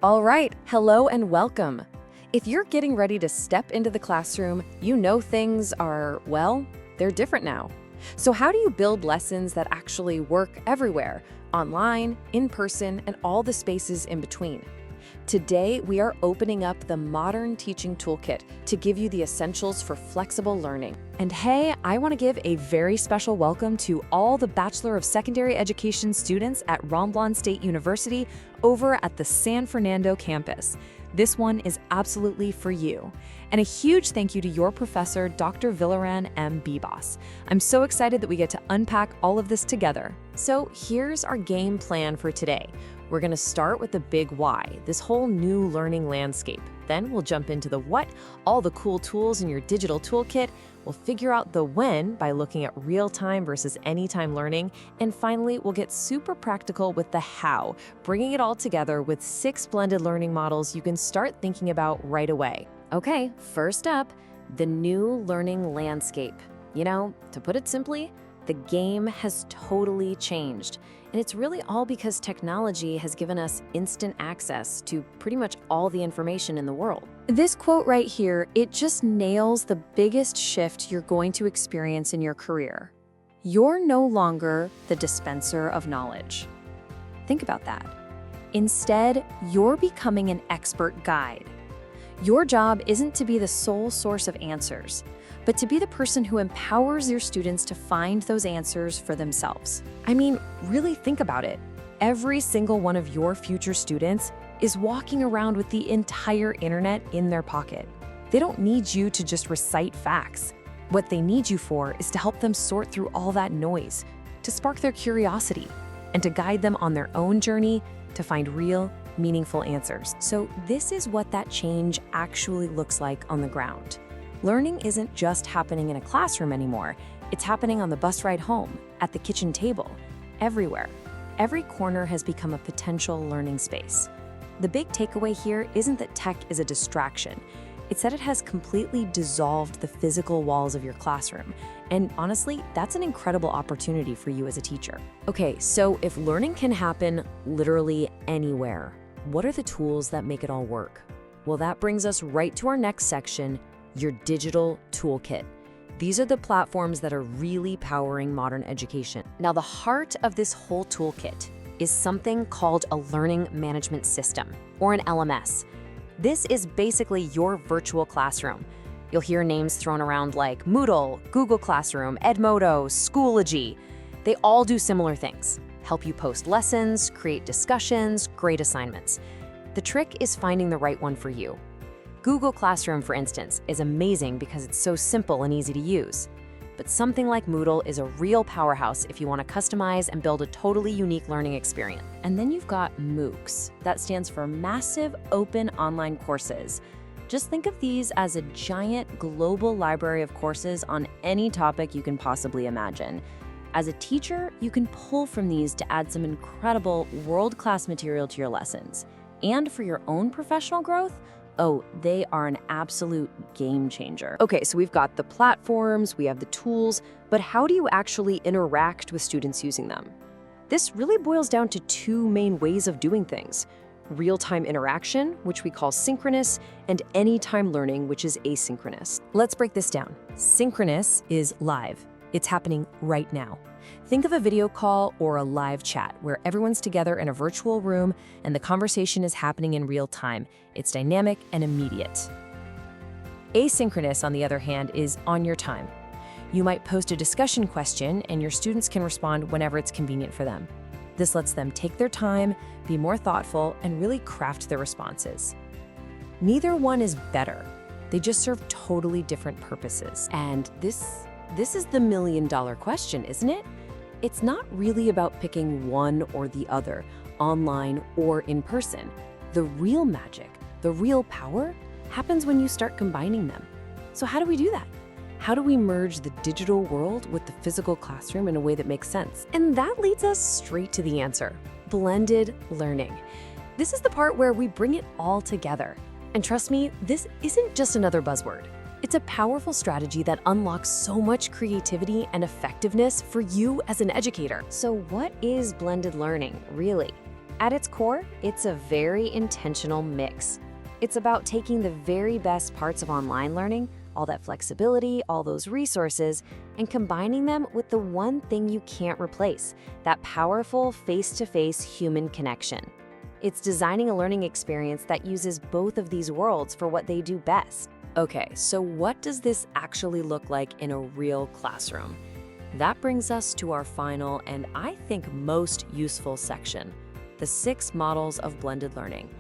All right, hello and welcome. If you're getting ready to step into the classroom, you know things are, well, they're different now. So how do you build lessons that actually work everywhere, online, in person, and all the spaces in between? Today, we are opening up the Modern Teaching Toolkit to give you the essentials for flexible learning. And hey, I want to give a very special welcome to all the Bachelor of Secondary Education students at Romblon State University over at the San Fernando campus. This one is absolutely for you. And a huge thank you to your professor, Dr. Villaran M. Bibas. I'm so excited that we get to unpack all of this together. So here's our game plan for today. We're going to start with the big why, this whole new learning landscape. Then we'll jump into the what, all the cool tools in your digital toolkit. We'll figure out the when by looking at real-time versus anytime learning. And finally, we'll get super practical with the how, bringing it all together with 6 blended learning models you can start thinking about right away. Okay, first up, the new learning landscape. You know, to put it simply, the game has totally changed. And it's really all because technology has given us instant access to pretty much all the information in the world. This quote right here, it just nails the biggest shift you're going to experience in your career. You're no longer the dispenser of knowledge. Think about that. Instead, you're becoming an expert guide. Your job isn't to be the sole source of answers, but to be the person who empowers your students to find those answers for themselves. I mean, really think about it. Every single one of your future students is walking around with the entire internet in their pocket. They don't need you to just recite facts. What they need you for is to help them sort through all that noise, to spark their curiosity, and to guide them on their own journey to find real, meaningful answers. So this is what that change actually looks like on the ground. Learning isn't just happening in a classroom anymore. It's happening on the bus ride home, at the kitchen table, everywhere. Every corner has become a potential learning space. The big takeaway here isn't that tech is a distraction. It's that it has completely dissolved the physical walls of your classroom. And honestly, that's an incredible opportunity for you as a teacher. Okay, so if learning can happen literally anywhere, what are the tools that make it all work? Well, that brings us right to our next section, your digital toolkit. These are the platforms that are really powering modern education. Now, the heart of this whole toolkit is something called a learning management system, or an LMS. This is basically your virtual classroom. You'll hear names thrown around like Moodle, Google Classroom, Edmodo, Schoology. They all do similar things. Help you post lessons, create discussions, grade assignments. The trick is finding the right one for you. Google Classroom, for instance, is amazing because it's so simple and easy to use. But something like Moodle is a real powerhouse if you want to customize and build a totally unique learning experience. And then you've got MOOCs. That stands for Massive Open Online Courses. Just think of these as a giant global library of courses on any topic you can possibly imagine. As a teacher, you can pull from these to add some incredible world-class material to your lessons. And for your own professional growth, oh, they are an absolute game changer. Okay, so we've got the platforms, we have the tools, but how do you actually interact with students using them? This really boils down to 2 main ways of doing things: real-time interaction, which we call synchronous, and anytime learning, which is asynchronous. Let's break this down. Synchronous is live. It's happening right now. Think of a video call or a live chat where everyone's together in a virtual room and the conversation is happening in real time. It's dynamic and immediate. Asynchronous, on the other hand, is on your time. You might post a discussion question and your students can respond whenever it's convenient for them. This lets them take their time, be more thoughtful, and really craft their responses. Neither one is better. They just serve totally different purposes. And this is the million-dollar question, isn't it? It's not really about picking one or the other, online or in person. The real magic, the real power, happens when you start combining them. So how do we do that? How do we merge the digital world with the physical classroom in a way that makes sense? And that leads us straight to the answer: blended learning. This is the part where we bring it all together. And trust me, this isn't just another buzzword. It's a powerful strategy that unlocks so much creativity and effectiveness for you as an educator. So what is blended learning, really? At its core, it's a very intentional mix. It's about taking the very best parts of online learning, all that flexibility, all those resources, and combining them with the one thing you can't replace, that powerful face-to-face human connection. It's designing a learning experience that uses both of these worlds for what they do best. Okay, so what does this actually look like in a real classroom? That brings us to our final and I think most useful section, the 6 models of blended learning.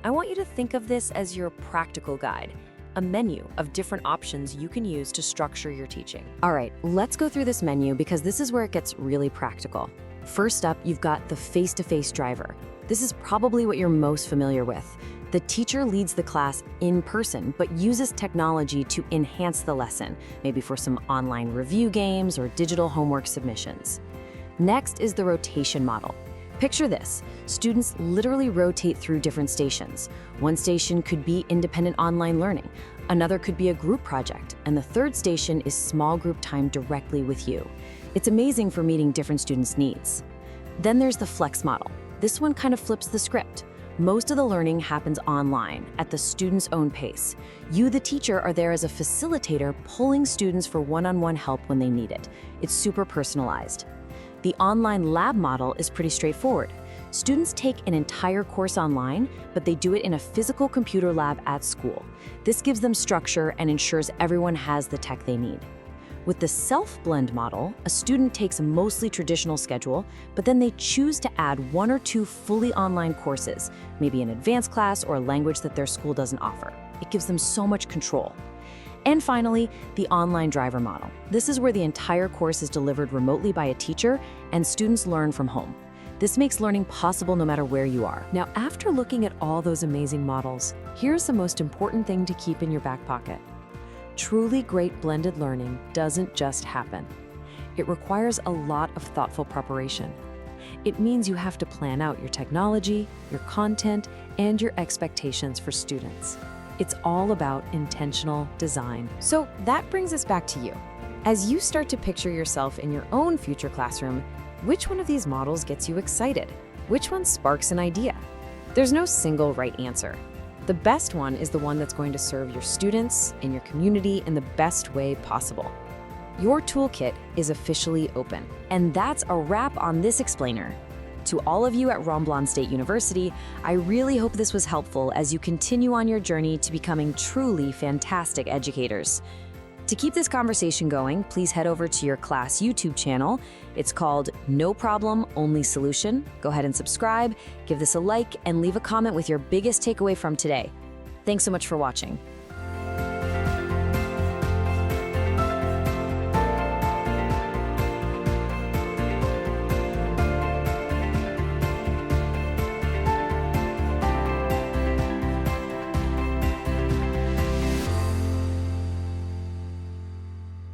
I want you to think of this as your practical guide, a menu of different options you can use to structure your teaching. All right, let's go through this menu because this is where it gets really practical. First up, you've got the face-to-face driver. This is probably what you're most familiar with. The teacher leads the class in person, but uses technology to enhance the lesson, maybe for some online review games or digital homework submissions. Next is the rotation model. Picture this. Students literally rotate through different stations. One station could be independent online learning, another could be a group project, and the third station is small group time directly with you. It's amazing for meeting different students' needs. Then there's the flex model. This one kind of flips the script. Most of the learning happens online, at the student's own pace. You, the teacher, are there as a facilitator, pulling students for one-on-one help when they need it. It's super personalized. The online lab model is pretty straightforward. Students take an entire course online, but they do it in a physical computer lab at school. This gives them structure and ensures everyone has the tech they need. With the self-blend model, a student takes a mostly traditional schedule, but then they choose to add 1 or 2 fully online courses, maybe an advanced class or a language that their school doesn't offer. It gives them so much control. And finally, the online driver model. This is where the entire course is delivered remotely by a teacher and students learn from home. This makes learning possible no matter where you are. Now, after looking at all those amazing models, here's the most important thing to keep in your back pocket. Truly great blended learning doesn't just happen. It requires a lot of thoughtful preparation. It means you have to plan out your technology, your content, and your expectations for students. It's all about intentional design. So that brings us back to you. As you start to picture yourself in your own future classroom, which one of these models gets you excited? Which one sparks an idea? There's no single right answer. The best one is the one that's going to serve your students and your community in the best way possible. Your toolkit is officially open. And that's a wrap on this explainer. To all of you at Romblon State University, I really hope this was helpful as you continue on your journey to becoming truly fantastic educators. To keep this conversation going, please head over to your class YouTube channel. It's called No Problem, Only Solution. Go ahead and subscribe, give this a like, and leave a comment with your biggest takeaway from today. Thanks so much for watching.